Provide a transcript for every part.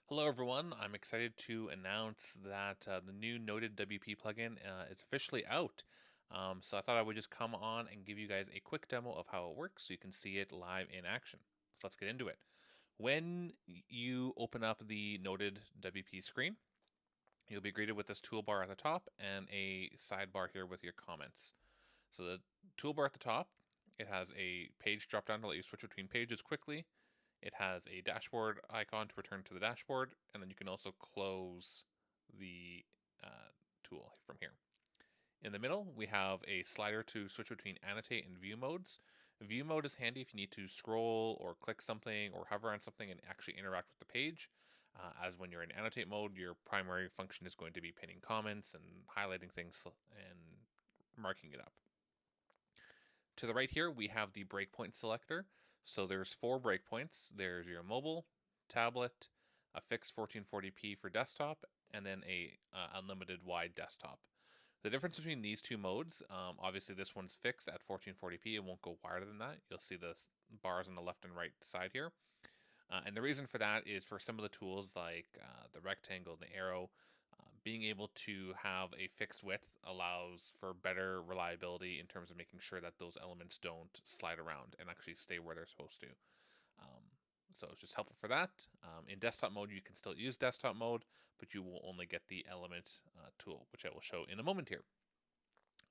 Hello, everyone. I'm excited to announce that the new NotedWP plugin is officially out. So I thought I would just come on and give you guys a quick demo of how it works so you can see it live in action. So let's get into it. When you open up the NotedWP screen, you'll be greeted with this toolbar at the top and a sidebar here with your comments. So the toolbar at the top, it has a page drop down to let you switch between pages quickly. It has a dashboard icon to return to the dashboard, and then you can also close the uh, tool from here. In the middle, we have a slider to switch between annotate and view modes. View mode is handy if you need to scroll or click something or hover on something and actually interact with the page. As when you're in annotate mode, your primary function is going to be pinning comments and highlighting things and marking it up. To the right here, we have the breakpoint selector. So there's 4 breakpoints. There's your mobile, tablet, a fixed 1440p for desktop, and then a unlimited wide desktop. The difference between these two modes, obviously this one's fixed at 1440p. It won't go wider than that. You'll see the bars on the left and right side here. And the reason for that is for some of the tools like the rectangle and the arrow, being able to have a fixed width allows for better reliability in terms of making sure that those elements don't slide around and actually stay where they're supposed to. Um, so it's just helpful for that. In desktop mode, you can still use desktop mode, but you will only get the element tool, which I will show in a moment here.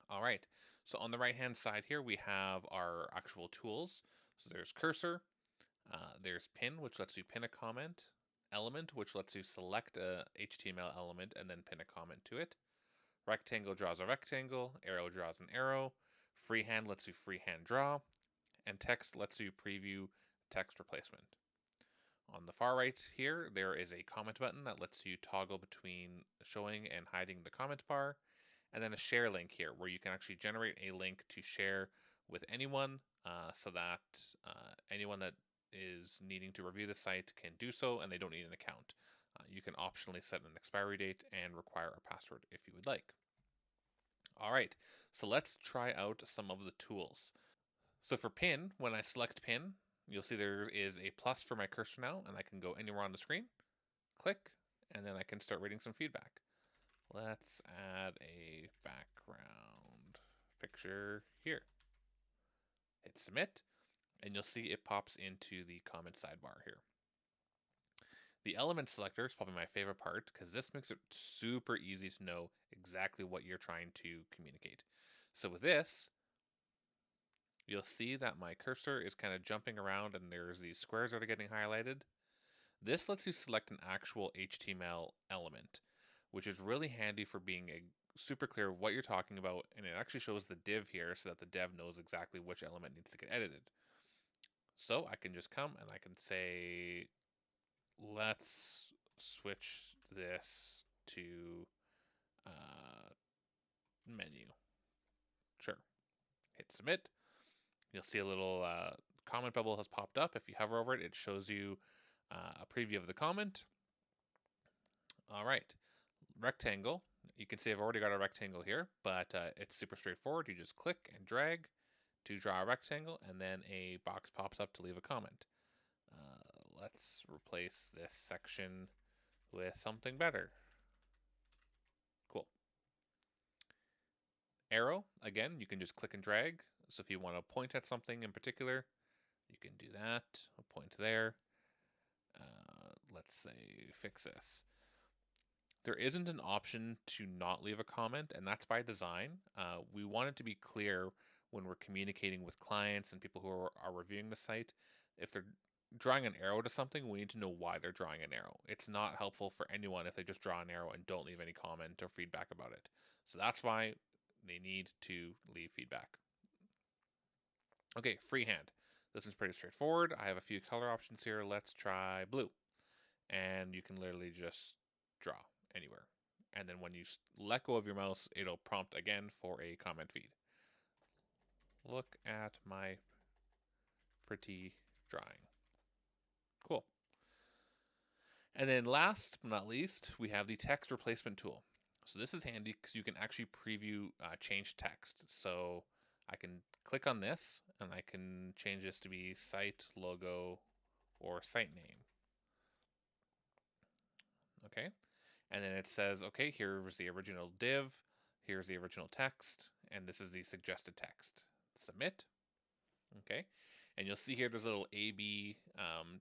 All right, so on the right hand side here, we have our actual tools. So there's cursor, there's pin, which lets you pin a comment, element, which lets you select a HTML element and then pin a comment to it. Rectangle draws a rectangle, arrow draws an arrow, freehand lets you freehand draw, and text lets you preview text replacement. On the far right here, there is a comment button that lets you toggle between showing and hiding the comment bar, and then a share link here where you can actually generate a link to share with anyone so that anyone that is needing to review the site can do so and they don't need an account. You can optionally set an expiry date and require a password if you would like. All right, so let's try out some of the tools. So for pin, when I select pin, you'll see there is a plus for my cursor now, and I can go anywhere on the screen, click, and then I can start reading some feedback. Let's add a background picture here. Hit submit, and you'll see it pops into the comment sidebar here. The element selector is probably my favorite part because this makes it super easy to know exactly what you're trying to communicate. So with this, you'll see that my cursor is kind of jumping around and there's these squares that are getting highlighted. This lets you select an actual HTML element, which is really handy for being super clear what you're talking about, and it actually shows the div here so that the dev knows exactly which element needs to get edited. So I can just come and I can say, let's switch this to menu. Sure. Hit submit. You'll see a little comment bubble has popped up. If you hover over it, it shows you a preview of the comment. All right. Rectangle. You can see I've already got a rectangle here, but it's super straightforward. You just click and drag to draw a rectangle, and then a box pops up to leave a comment. Let's replace this section with something better. Cool. Arrow, again, you can just click and drag. So if you want to point at something in particular, you can do that. I'll point there. Let's say fix this. There isn't an option to not leave a comment, and that's by design. We want it to be clear when we're communicating with clients and people who are reviewing the site. If they're drawing an arrow to something, we need to know why they're drawing an arrow. It's not helpful for anyone if they just draw an arrow and don't leave any comment or feedback about it. So that's why they need to leave feedback. Okay, freehand. This is pretty straightforward. I have a few color options here. Let's try blue. And you can literally just draw anywhere. And then when you let go of your mouse, it'll prompt again for a comment feed. Look at my pretty drawing. Cool. And then last but not least, we have the text replacement tool. So this is handy because you can actually preview change text. So I can click on this and I can change this to be site logo or site name. Okay. And then it says, okay, here's the original div, here's the original text, and this is the suggested text. Submit. Okay. And you'll see here there's a little A/B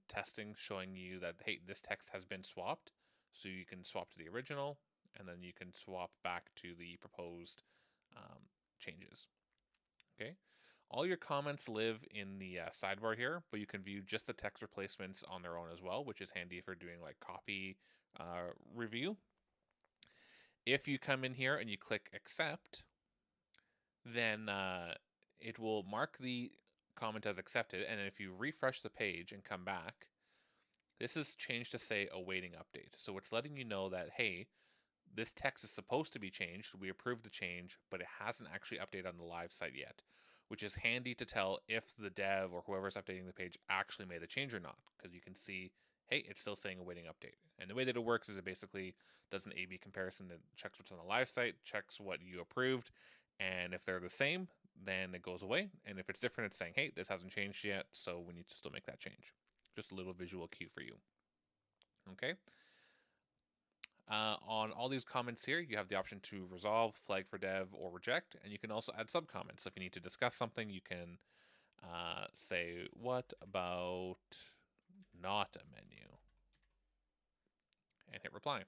testing showing you that, hey, this text has been swapped. So you can swap to the original, and then you can swap back to the proposed changes. Okay. All your comments live in the sidebar here, but you can view just the text replacements on their own as well, which is handy for doing like copy review. If you come in here and you click accept, then it will mark the comment as accepted. And if you refresh the page and come back, this is changed to say awaiting update. So it's letting you know that, hey, this text is supposed to be changed. We approved the change, but it hasn't actually updated on the live site yet, which is handy to tell if the dev or whoever's updating the page actually made the change or not, because you can see, hey, it's still saying awaiting update. And the way that it works is it basically does an A/B comparison that checks what's on the live site, checks what you approved, and if they're the same, then it goes away. And if it's different, it's saying, hey, this hasn't changed yet, so we need to still make that change. Just a little visual cue for you. Okay. On all these comments here, you have the option to resolve, flag for dev, or reject, and you can also add sub-comments. If you need to discuss something, you can say, what about not a menu? And hit reply.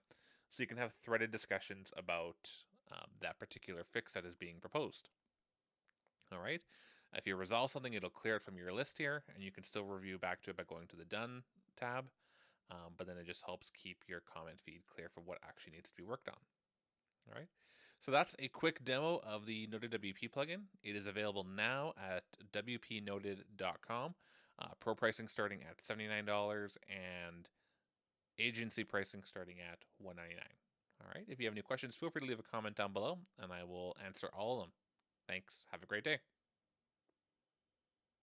So you can have threaded discussions about that particular fix that is being proposed. All right. If you resolve something, it'll clear it from your list here, and you can still review back to it by going to the Done tab. But then it just helps keep your comment feed clear for what actually needs to be worked on. All right. So that's a quick demo of the NotedWP plugin. It is available now at wpnoted.com. Pro pricing starting at $79 and agency pricing starting at $199. All right. If you have any questions, feel free to leave a comment down below and I will answer all of them. Thanks. Have a great day.